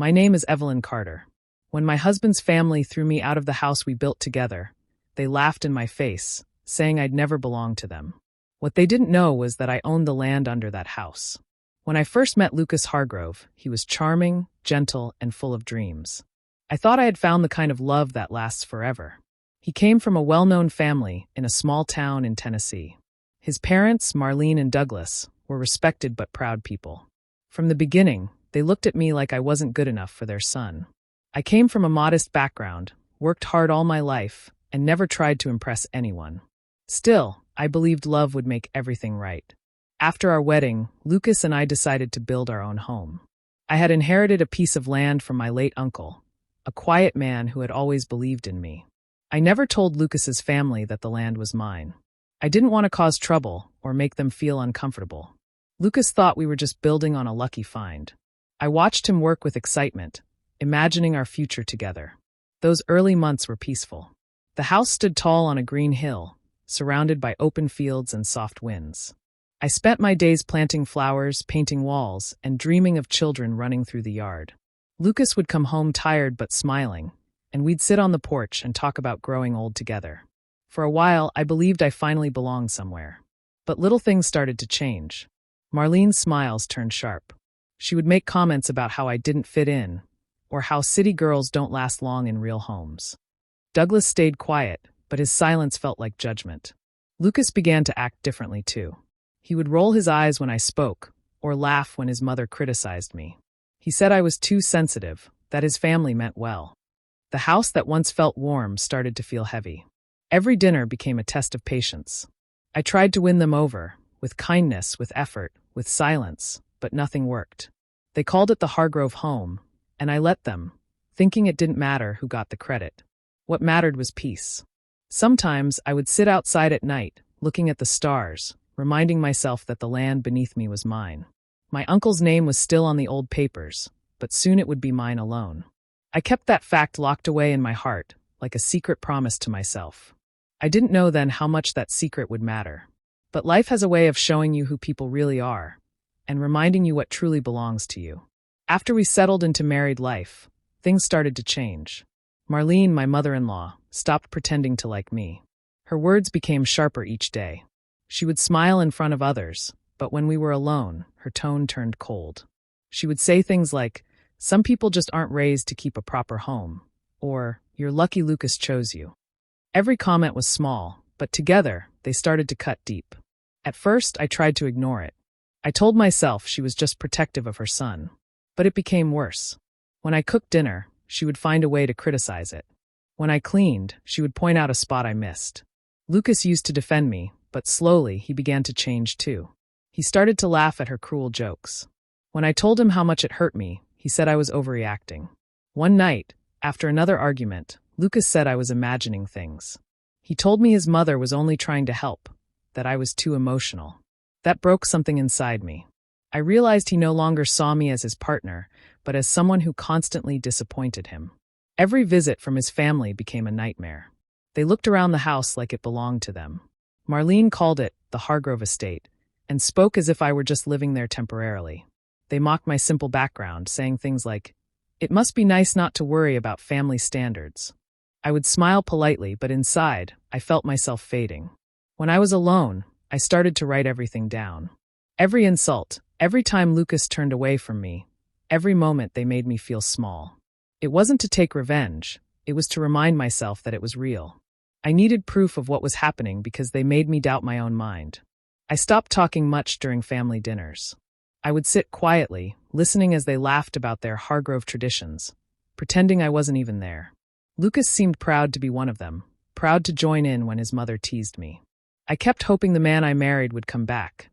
My name is Evelyn Carter. When my husband's family threw me out of the house we built together, they laughed in my face, saying I'd never belong to them. What they didn't know was that I owned the land under that house. When I first met Lucas Hargrove, he was charming, gentle, and full of dreams. I thought I had found the kind of love that lasts forever. He came from a well-known family in a small town in Tennessee. His parents, Marlene and Douglas, were respected but proud people. From the beginning, they looked at me like I wasn't good enough for their son. I came from a modest background, worked hard all my life, and never tried to impress anyone. Still, I believed love would make everything right. After our wedding, Lucas and I decided to build our own home. I had inherited a piece of land from my late uncle, a quiet man who had always believed in me. I never told Lucas's family that the land was mine. I didn't want to cause trouble or make them feel uncomfortable. Lucas thought we were just building on a lucky find. I watched him work with excitement, imagining our future together. Those early months were peaceful. The house stood tall on a green hill, surrounded by open fields and soft winds. I spent my days planting flowers, painting walls, and dreaming of children running through the yard. Lucas would come home tired but smiling, and we'd sit on the porch and talk about growing old together. For a while, I believed I finally belonged somewhere. But little things started to change. Marlene's smiles turned sharp. She would make comments about how I didn't fit in, or how city girls don't last long in real homes. Douglas stayed quiet, but his silence felt like judgment. Lucas began to act differently too. He would roll his eyes when I spoke, or laugh when his mother criticized me. He said I was too sensitive, that his family meant well. The house that once felt warm started to feel heavy. Every dinner became a test of patience. I tried to win them over, with kindness, with effort, with silence, but nothing worked. They called it the Hargrove home, and I let them, thinking it didn't matter who got the credit. What mattered was peace. Sometimes I would sit outside at night, looking at the stars, reminding myself that the land beneath me was mine. My uncle's name was still on the old papers, but soon it would be mine alone. I kept that fact locked away in my heart, like a secret promise to myself. I didn't know then how much that secret would matter. But life has a way of showing you who people really are, and reminding you what truly belongs to you. After we settled into married life, things started to change. Marlene, my mother-in-law, stopped pretending to like me. Her words became sharper each day. She would smile in front of others, but when we were alone, her tone turned cold. She would say things like, "Some people just aren't raised to keep a proper home," or, "You're lucky Lucas chose you." Every comment was small, but together, they started to cut deep. At first, I tried to ignore it. I told myself she was just protective of her son. But it became worse. When I cooked dinner, she would find a way to criticize it. When I cleaned, she would point out a spot I missed. Lucas used to defend me, but slowly he began to change too. He started to laugh at her cruel jokes. When I told him how much it hurt me, he said I was overreacting. One night, after another argument, Lucas said I was imagining things. He told me his mother was only trying to help, that I was too emotional. That broke something inside me. I realized he no longer saw me as his partner, but as someone who constantly disappointed him. Every visit from his family became a nightmare. They looked around the house like it belonged to them. Marlene called it the Hargrove estate, and spoke as if I were just living there temporarily. They mocked my simple background, saying things like, "It must be nice not to worry about family standards." I would smile politely, but inside, I felt myself fading. When I was alone, I started to write everything down. Every insult, every time Lucas turned away from me, every moment they made me feel small. It wasn't to take revenge, it was to remind myself that it was real. I needed proof of what was happening because they made me doubt my own mind. I stopped talking much during family dinners. I would sit quietly, listening as they laughed about their Hargrove traditions, pretending I wasn't even there. Lucas seemed proud to be one of them, proud to join in when his mother teased me. I kept hoping the man I married would come back,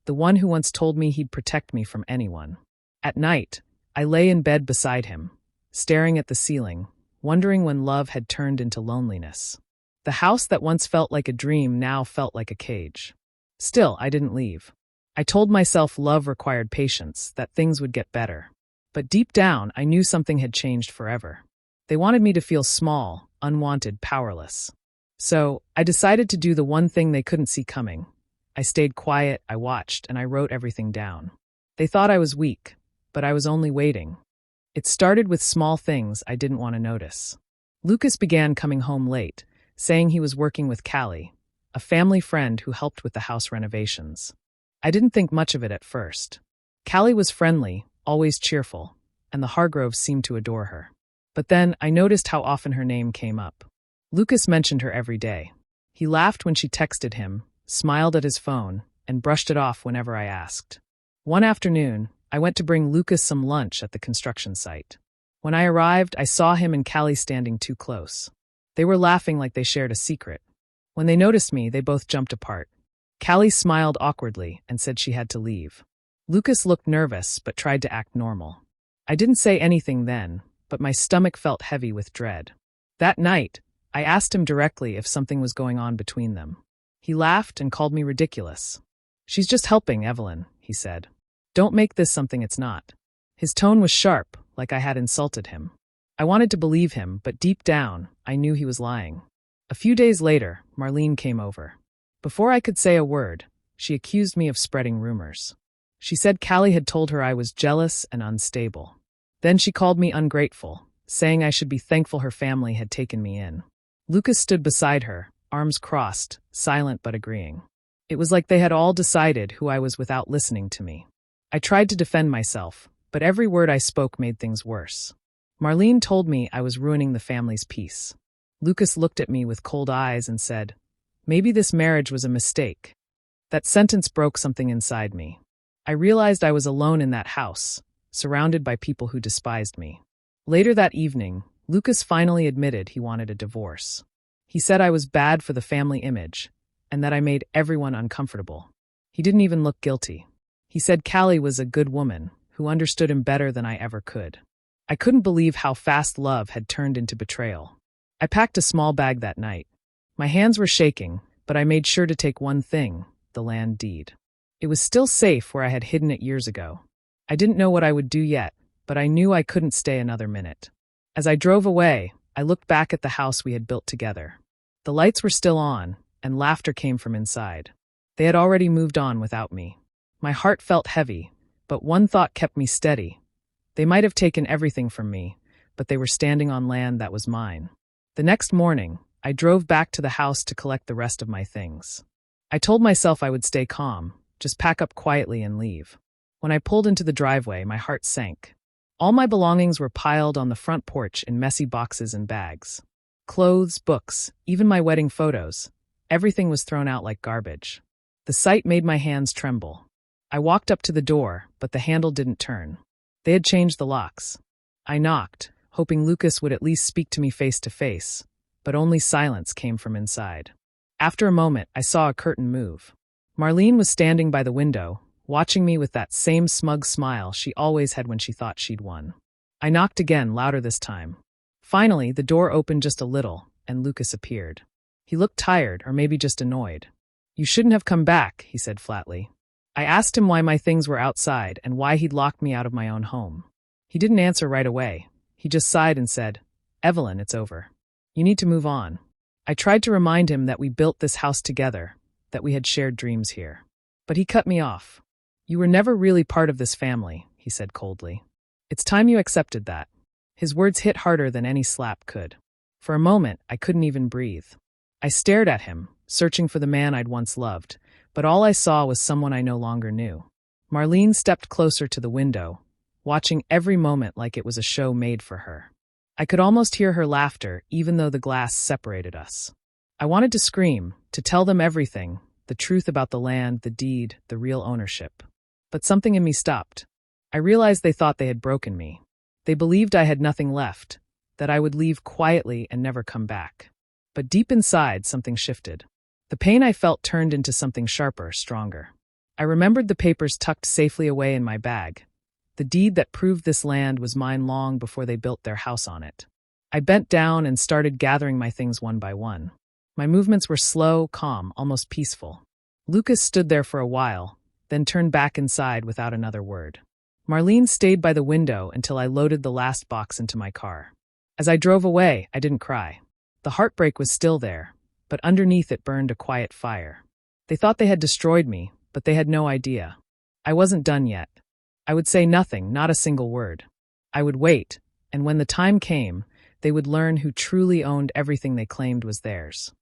the one who once told me he'd protect me from anyone. At night, I lay in bed beside him, staring at the ceiling, wondering when love had turned into loneliness. The house that once felt like a dream now felt like a cage. Still, I didn't leave. I told myself love required patience, that things would get better. But deep down, I knew something had changed forever. They wanted me to feel small, unwanted, powerless. So, I decided to do the one thing they couldn't see coming. I stayed quiet, I watched, and I wrote everything down. They thought I was weak, but I was only waiting. It started with small things I didn't want to notice. Lucas began coming home late, saying he was working with Callie, a family friend who helped with the house renovations. I didn't think much of it at first. Callie was friendly, always cheerful, and the Hargroves seemed to adore her. But then I noticed how often her name came up. Lucas mentioned her every day. He laughed when she texted him, smiled at his phone, and brushed it off whenever I asked. One afternoon, I went to bring Lucas some lunch at the construction site. When I arrived, I saw him and Callie standing too close. They were laughing like they shared a secret. When they noticed me, they both jumped apart. Callie smiled awkwardly and said she had to leave. Lucas looked nervous but tried to act normal. I didn't say anything then, but my stomach felt heavy with dread. That night, I asked him directly if something was going on between them. He laughed and called me ridiculous. "She's just helping, Evelyn," he said. "Don't make this something it's not." His tone was sharp, like I had insulted him. I wanted to believe him, but deep down, I knew he was lying. A few days later, Marlene came over. Before I could say a word, she accused me of spreading rumors. She said Callie had told her I was jealous and unstable. Then she called me ungrateful, saying I should be thankful her family had taken me in. Lucas stood beside her, arms crossed, silent but agreeing. It was like they had all decided who I was without listening to me. I tried to defend myself, but every word I spoke made things worse. Marlene told me I was ruining the family's peace. Lucas looked at me with cold eyes and said, "Maybe this marriage was a mistake." That sentence broke something inside me. I realized I was alone in that house, surrounded by people who despised me. Later that evening, Lucas finally admitted he wanted a divorce. He said I was bad for the family image, and that I made everyone uncomfortable. He didn't even look guilty. He said Callie was a good woman, who understood him better than I ever could. I couldn't believe how fast love had turned into betrayal. I packed a small bag that night. My hands were shaking, but I made sure to take one thing, the land deed. It was still safe where I had hidden it years ago. I didn't know what I would do yet, but I knew I couldn't stay another minute. As I drove away, I looked back at the house we had built together. The lights were still on, and laughter came from inside. They had already moved on without me. My heart felt heavy, but one thought kept me steady. They might have taken everything from me, but they were standing on land that was mine. The next morning, I drove back to the house to collect the rest of my things. I told myself I would stay calm, just pack up quietly and leave. When I pulled into the driveway, my heart sank. All my belongings were piled on the front porch in messy boxes and bags. Clothes, books, even my wedding photos. Everything was thrown out like garbage. The sight made my hands tremble. I walked up to the door, but the handle didn't turn. They had changed the locks. I knocked, hoping Lucas would at least speak to me face to face, but only silence came from inside. After a moment, I saw a curtain move. Marlene was standing by the window, watching me with that same smug smile she always had when she thought she'd won. I knocked again, louder this time. Finally, the door opened just a little, and Lucas appeared. He looked tired, or maybe just annoyed. "You shouldn't have come back," he said flatly. I asked him why my things were outside and why he'd locked me out of my own home. He didn't answer right away. He just sighed and said, "Evelyn, it's over. You need to move on." I tried to remind him that we built this house together, that we had shared dreams here. But he cut me off. "You were never really part of this family," he said coldly. "It's time you accepted that." His words hit harder than any slap could. For a moment, I couldn't even breathe. I stared at him, searching for the man I'd once loved, but all I saw was someone I no longer knew. Marlene stepped closer to the window, watching every moment like it was a show made for her. I could almost hear her laughter, even though the glass separated us. I wanted to scream, to tell them everything, the truth about the land, the deed, the real ownership. But something in me stopped. I realized they thought they had broken me. They believed I had nothing left, that I would leave quietly and never come back. But deep inside, something shifted. The pain I felt turned into something sharper, stronger. I remembered the papers tucked safely away in my bag. The deed that proved this land was mine long before they built their house on it. I bent down and started gathering my things one by one. My movements were slow, calm, almost peaceful. Lucas stood there for a while, then turned back inside without another word. Marlene stayed by the window until I loaded the last box into my car. As I drove away, I didn't cry. The heartbreak was still there, but underneath it burned a quiet fire. They thought they had destroyed me, but they had no idea. I wasn't done yet. I would say nothing, not a single word. I would wait, and when the time came, they would learn who truly owned everything they claimed was theirs.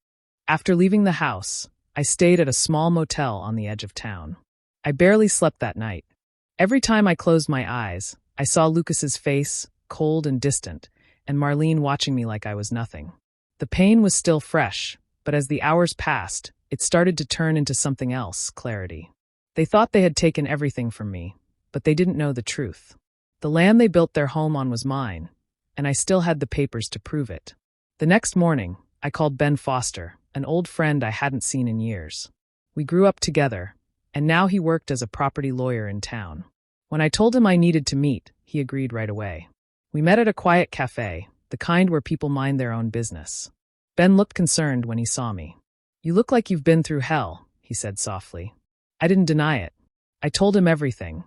After leaving the house, I stayed at a small motel on the edge of town. I barely slept that night. Every time I closed my eyes, I saw Lucas's face, cold and distant, and Marlene watching me like I was nothing. The pain was still fresh, but as the hours passed, it started to turn into something else, clarity. They thought they had taken everything from me, but they didn't know the truth. The land they built their home on was mine, and I still had the papers to prove it. The next morning, I called Ben Foster, an old friend I hadn't seen in years. We grew up together, and now he worked as a property lawyer in town. When I told him I needed to meet, he agreed right away. We met at a quiet cafe, the kind where people mind their own business. Ben looked concerned when he saw me. "You look like you've been through hell," he said softly. I didn't deny it. I told him everything.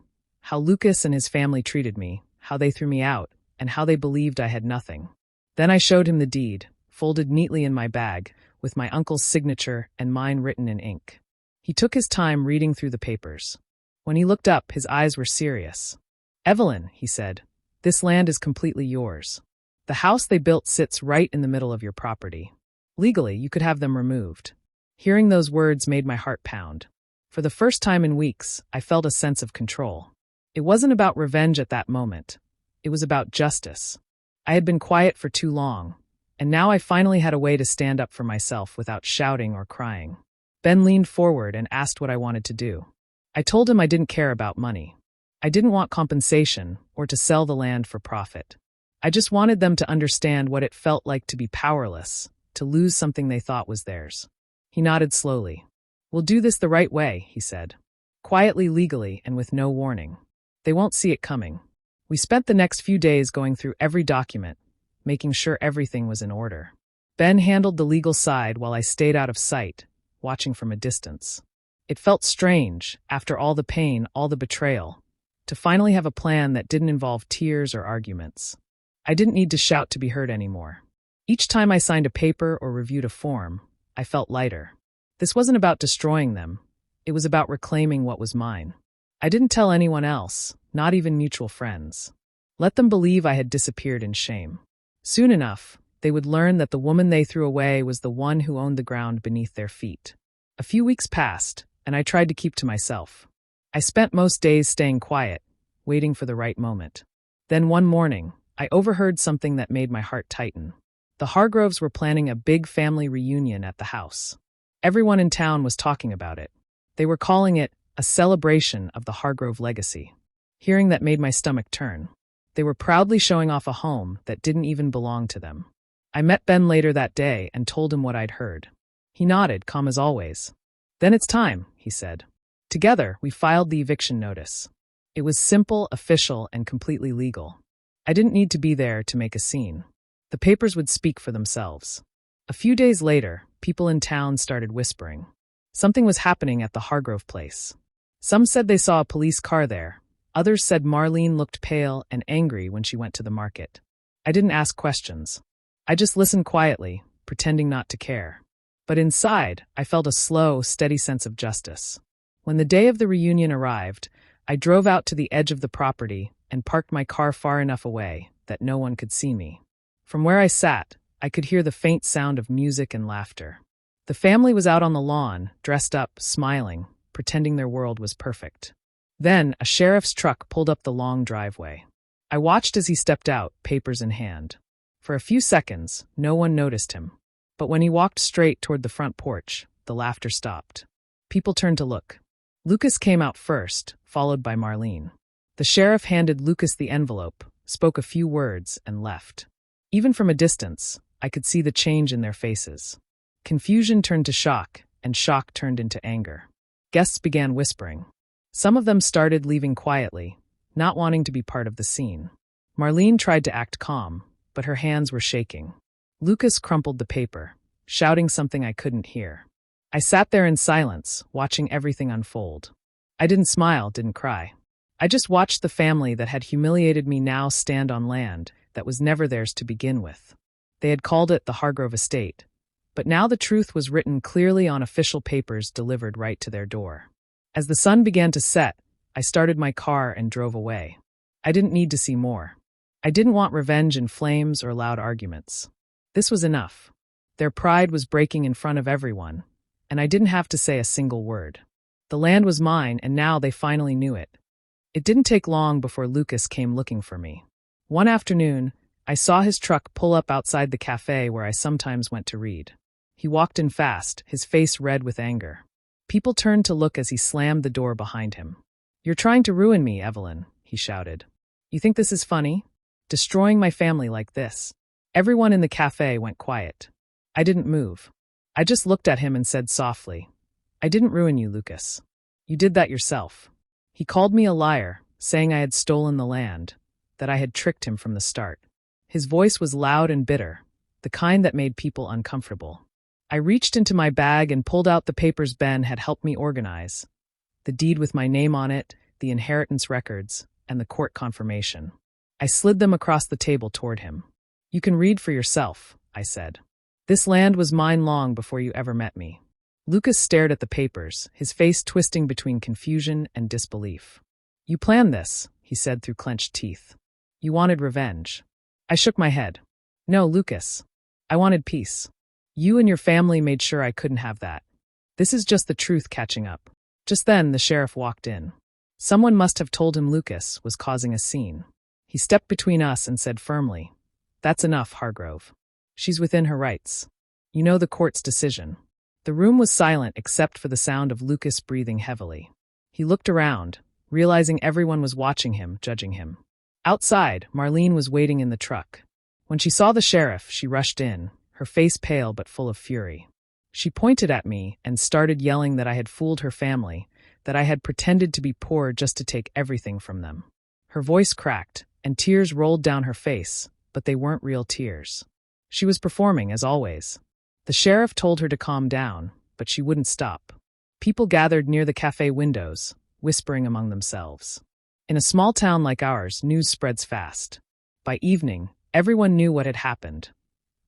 How Lucas and his family treated me, how they threw me out, and how they believed I had nothing. Then I showed him the deed, folded neatly in my bag, with my uncle's signature and mine written in ink. He took his time reading through the papers. When he looked up, his eyes were serious. "Evelyn," he said, "this land is completely yours. The house they built sits right in the middle of your property. Legally, you could have them removed." Hearing those words made my heart pound. For the first time in weeks, I felt a sense of control. It wasn't about revenge at that moment. It was about justice. I had been quiet for too long, and now I finally had a way to stand up for myself without shouting or crying. Ben leaned forward and asked what I wanted to do. I told him I didn't care about money. I didn't want compensation or to sell the land for profit. I just wanted them to understand what it felt like to be powerless, to lose something they thought was theirs. He nodded slowly. "We'll do this the right way," he said. Quietly, legally, and with no warning. They won't see it coming. We spent the next few days going through every document, making sure everything was in order. Ben handled the legal side while I stayed out of sight, watching from a distance. It felt strange, after all the pain, all the betrayal, to finally have a plan that didn't involve tears or arguments. I didn't need to shout to be heard anymore. Each time I signed a paper or reviewed a form, I felt lighter. This wasn't about destroying them. It was about reclaiming what was mine. I didn't tell anyone else, not even mutual friends. Let them believe I had disappeared in shame. Soon enough, they would learn that the woman they threw away was the one who owned the ground beneath their feet. A few weeks passed, and I tried to keep to myself. I spent most days staying quiet, waiting for the right moment. Then one morning, I overheard something that made my heart tighten. The Hargroves were planning a big family reunion at the house. Everyone in town was talking about it. They were calling it a celebration of the Hargrove legacy. Hearing that made my stomach turn. They were proudly showing off a home that didn't even belong to them. I met Ben later that day and told him what I'd heard. He nodded, calm as always. "Then it's time," he said. Together, we filed the eviction notice. It was simple, official, and completely legal. I didn't need to be there to make a scene. The papers would speak for themselves. A few days later, people in town started whispering. Something was happening at the Hargrove place. Some said they saw a police car there. Others said Marlene looked pale and angry when she went to the market. I didn't ask questions. I just listened quietly, pretending not to care. But inside, I felt a slow, steady sense of justice. When the day of the reunion arrived, I drove out to the edge of the property and parked my car far enough away that no one could see me. From where I sat, I could hear the faint sound of music and laughter. The family was out on the lawn, dressed up, smiling, pretending their world was perfect. Then, a sheriff's truck pulled up the long driveway. I watched as he stepped out, papers in hand. For a few seconds, no one noticed him. But when he walked straight toward the front porch, the laughter stopped. People turned to look. Lucas came out first, followed by Marlene. The sheriff handed Lucas the envelope, spoke a few words, and left. Even from a distance, I could see the change in their faces. Confusion turned to shock, and shock turned into anger. Guests began whispering. Some of them started leaving quietly, not wanting to be part of the scene. Marlene tried to act calm, but her hands were shaking. Lucas crumpled the paper, shouting something I couldn't hear. I sat there in silence, watching everything unfold. I didn't smile, didn't cry. I just watched the family that had humiliated me now stand on land that was never theirs to begin with. They had called it the Hargrove estate, but now the truth was written clearly on official papers delivered right to their door. As the sun began to set, I started my car and drove away. I didn't need to see more. I didn't want revenge in flames or loud arguments. This was enough. Their pride was breaking in front of everyone, and I didn't have to say a single word. The land was mine, and now they finally knew it. It didn't take long before Lucas came looking for me. One afternoon, I saw his truck pull up outside the cafe where I sometimes went to read. He walked in fast, his face red with anger. People turned to look as he slammed the door behind him. "You're trying to ruin me, Evelyn," he shouted. "You think this is funny? Destroying my family like this?" Everyone in the cafe went quiet. I didn't move. I just looked at him and said softly, "I didn't ruin you, Lucas. You did that yourself." He called me a liar, saying I had stolen the land, that I had tricked him from the start. His voice was loud and bitter, the kind that made people uncomfortable. I reached into my bag and pulled out the papers Ben had helped me organize. The deed with my name on it, the inheritance records, and the court confirmation. I slid them across the table toward him. "You can read for yourself," I said. "This land was mine long before you ever met me." Lucas stared at the papers, his face twisting between confusion and disbelief. "You planned this," he said through clenched teeth. "You wanted revenge." I shook my head. "No, Lucas. I wanted peace. You and your family made sure I couldn't have that. This is just the truth catching up." Just then, the sheriff walked in. Someone must have told him Lucas was causing a scene. He stepped between us and said firmly, "That's enough, Hargrove. She's within her rights. You know the court's decision." The room was silent except for the sound of Lucas breathing heavily. He looked around, realizing everyone was watching him, judging him. Outside, Marlene was waiting in the truck. When she saw the sheriff, she rushed in, her face pale but full of fury. She pointed at me and started yelling that I had fooled her family, that I had pretended to be poor just to take everything from them. Her voice cracked, and tears rolled down her face, but they weren't real tears. She was performing, as always. The sheriff told her to calm down, but she wouldn't stop. People gathered near the cafe windows, whispering among themselves. In a small town like ours, news spreads fast. By evening, everyone knew what had happened.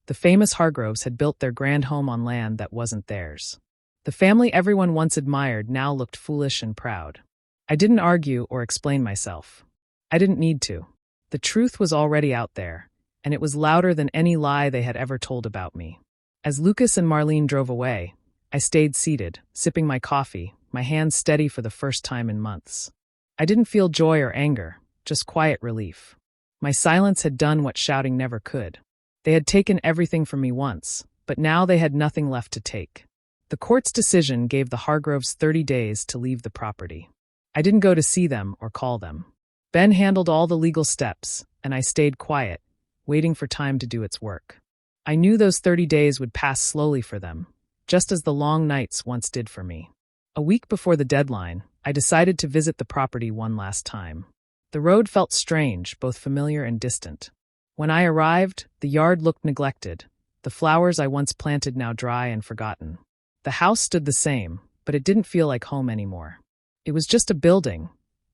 The famous Hargroves had built their grand home on land that wasn't theirs. The family everyone once admired now looked foolish and proud. I didn't argue or explain myself. I didn't need to. The truth was already out there, and it was louder than any lie they had ever told about me. As Lucas and Marlene drove away, I stayed seated, sipping my coffee, my hands steady for the first time in months. I didn't feel joy or anger, just quiet relief. My silence had done what shouting never could. They had taken everything from me once, but now they had nothing left to take. The court's decision gave the Hargroves 30 days to leave the property. I didn't go to see them or call them. Ben handled all the legal steps, and I stayed quiet, waiting for time to do its work. I knew those 30 days would pass slowly for them, just as the long nights once did for me. A week before the deadline, I decided to visit the property one last time. The road felt strange, both familiar and distant. When I arrived, the yard looked neglected, the flowers I once planted now dry and forgotten. The house stood the same, but it didn't feel like home anymore. It was just a building,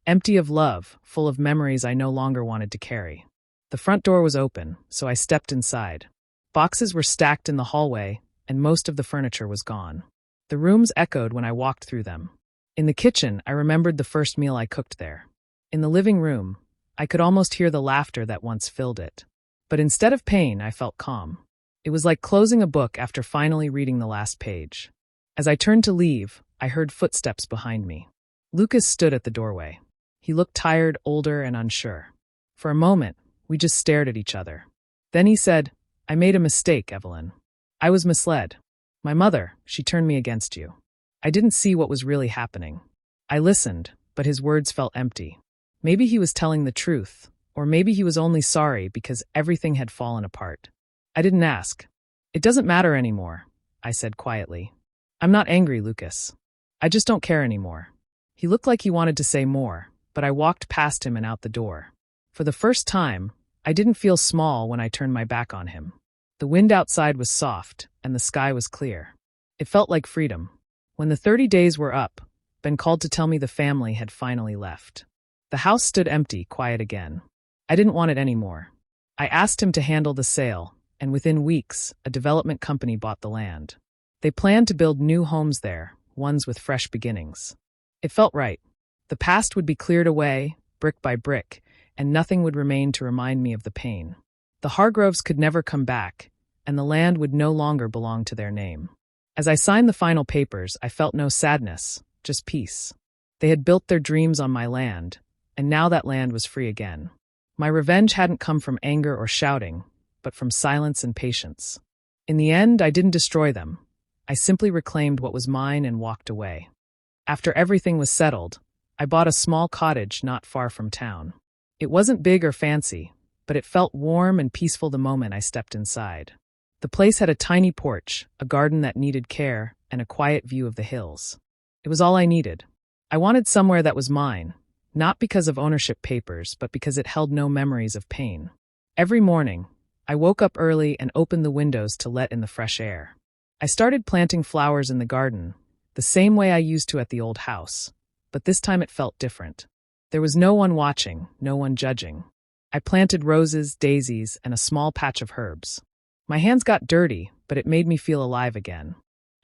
empty of love, full of memories I no longer wanted to carry. The front door was open, so I stepped inside. Boxes were stacked in the hallway, and most of the furniture was gone. The rooms echoed when I walked through them. In the kitchen, I remembered the first meal I cooked there. In the living room, I could almost hear the laughter that once filled it. But instead of pain, I felt calm. It was like closing a book after finally reading the last page. As I turned to leave, I heard footsteps behind me. Lucas stood at the doorway. He looked tired, older, and unsure. For a moment, we just stared at each other. Then he said, "I made a mistake, Evelyn. I was misled. My mother, she turned me against you." I didn't see what was really happening. I listened, but his words felt empty. Maybe he was telling the truth, or maybe he was only sorry because everything had fallen apart. I didn't ask. "It doesn't matter anymore," I said quietly. "I'm not angry, Lucas. I just don't care anymore." He looked like he wanted to say more, but I walked past him and out the door. For the first time, I didn't feel small when I turned my back on him. The wind outside was soft, and the sky was clear. It felt like freedom. When the 30 days were up, Ben called to tell me the family had finally left. The house stood empty, quiet again. I didn't want it anymore. I asked him to handle the sale, and within weeks, a development company bought the land. They planned to build new homes there, ones with fresh beginnings. It felt right. The past would be cleared away, brick by brick, and nothing would remain to remind me of the pain. The Hargroves could never come back, and the land would no longer belong to their name. As I signed the final papers, I felt no sadness, just peace. They had built their dreams on my land, and now that land was free again. My revenge hadn't come from anger or shouting, but from silence and patience. In the end, I didn't destroy them. I simply reclaimed what was mine and walked away. After everything was settled, I bought a small cottage not far from town. It wasn't big or fancy, but it felt warm and peaceful the moment I stepped inside. The place had a tiny porch, a garden that needed care, and a quiet view of the hills. It was all I needed. I wanted somewhere that was mine, not because of ownership papers, but because it held no memories of pain. Every morning, I woke up early and opened the windows to let in the fresh air. I started planting flowers in the garden, the same way I used to at the old house, but this time it felt different. There was no one watching, no one judging. I planted roses, daisies, and a small patch of herbs. My hands got dirty, but it made me feel alive again.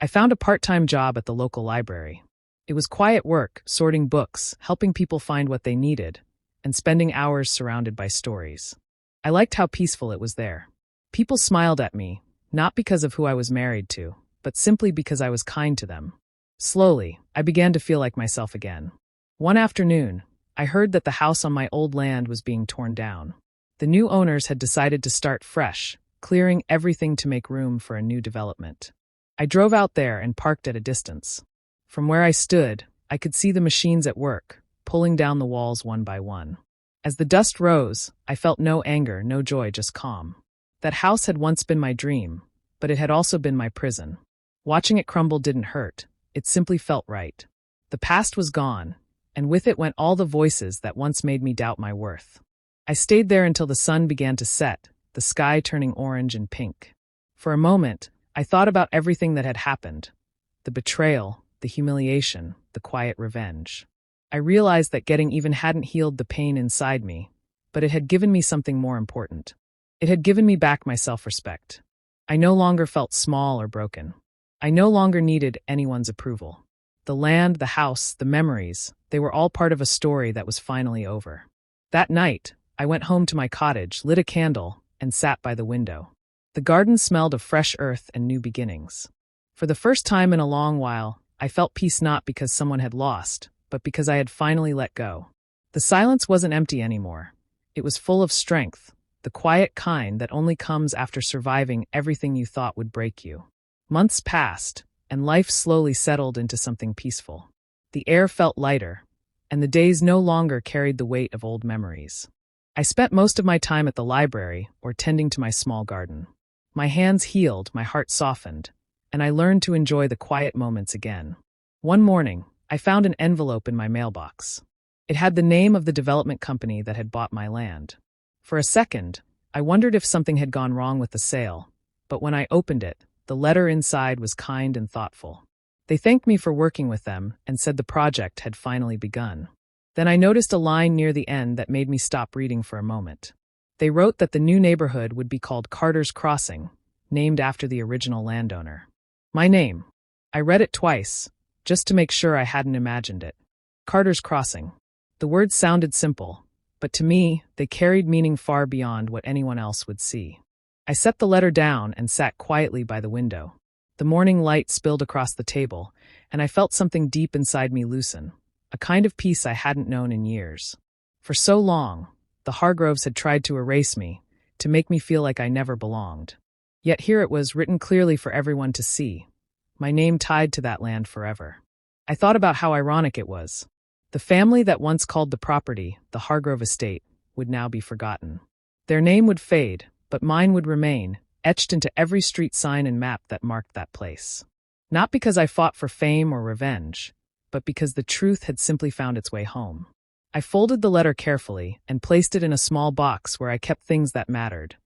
I found a part-time job at the local library. It was quiet work, sorting books, helping people find what they needed, and spending hours surrounded by stories. I liked how peaceful it was there. People smiled at me, not because of who I was married to, but simply because I was kind to them. Slowly, I began to feel like myself again. One afternoon, I heard that the house on my old land was being torn down. The new owners had decided to start fresh, clearing everything to make room for a new development. I drove out there and parked at a distance. From where I stood, I could see the machines at work, pulling down the walls one by one. As the dust rose, I felt no anger, no joy, just calm. That house had once been my dream, but it had also been my prison. Watching it crumble didn't hurt. It simply felt right. The past was gone, and with it went all the voices that once made me doubt my worth. I stayed there until the sun began to set, the sky turning orange and pink. For a moment, I thought about everything that had happened. The betrayal, the humiliation, the quiet revenge. I realized that getting even hadn't healed the pain inside me, but it had given me something more important. It had given me back my self-respect. I no longer felt small or broken. I no longer needed anyone's approval. The land, the house, the memories, they were all part of a story that was finally over. That night, I went home to my cottage, lit a candle, and sat by the window. The garden smelled of fresh earth and new beginnings. For the first time in a long while, I felt peace not because someone had lost, but because I had finally let go. The silence wasn't empty anymore. It was full of strength, the quiet kind that only comes after surviving everything you thought would break you. Months passed, and life slowly settled into something peaceful. The air felt lighter, and the days no longer carried the weight of old memories. I spent most of my time at the library or tending to my small garden. My hands healed, my heart softened, and I learned to enjoy the quiet moments again. One morning, I found an envelope in my mailbox. It had the name of the development company that had bought my land. For a second, I wondered if something had gone wrong with the sale, but when I opened it, the letter inside was kind and thoughtful. They thanked me for working with them and said the project had finally begun. Then I noticed a line near the end that made me stop reading for a moment. They wrote that the new neighborhood would be called Carter's Crossing, named after the original landowner. My name. I read it twice, just to make sure I hadn't imagined it. Carter's Crossing. The words sounded simple, but to me, they carried meaning far beyond what anyone else would see. I set the letter down and sat quietly by the window. The morning light spilled across the table, and I felt something deep inside me loosen, a kind of peace I hadn't known in years. For so long, the Hargroves had tried to erase me, to make me feel like I never belonged. Yet here it was, written clearly for everyone to see, my name tied to that land forever. I thought about how ironic it was. The family that once called the property the Hargrove estate would now be forgotten. Their name would fade, but mine would remain, etched into every street sign and map that marked that place. Not because I fought for fame or revenge, but because the truth had simply found its way home. I folded the letter carefully and placed it in a small box where I kept things that mattered.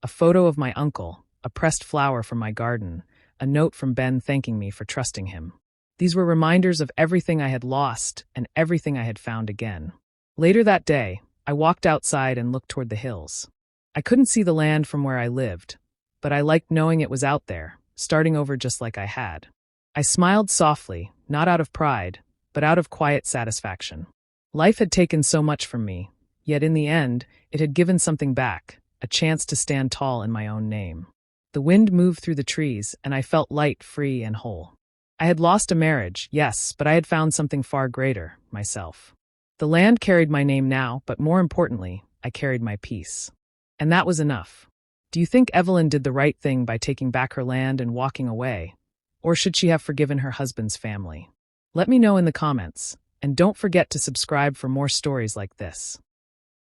A photo of my uncle, a pressed flower from my garden, a note from Ben thanking me for trusting him. These were reminders of everything I had lost and everything I had found again. Later that day, I walked outside and looked toward the hills. I couldn't see the land from where I lived, but I liked knowing it was out there, starting over just like I had. I smiled softly, not out of pride, but out of quiet satisfaction. Life had taken so much from me. Yet in the end, it had given something back, a chance to stand tall in my own name. The wind moved through the trees, and I felt light, free, and whole. I had lost a marriage, yes, but I had found something far greater, myself. The land carried my name now, but more importantly, I carried my peace. And that was enough. Do you think Evelyn did the right thing by taking back her land and walking away? Or should she have forgiven her husband's family? Let me know in the comments, and don't forget to subscribe for more stories like this.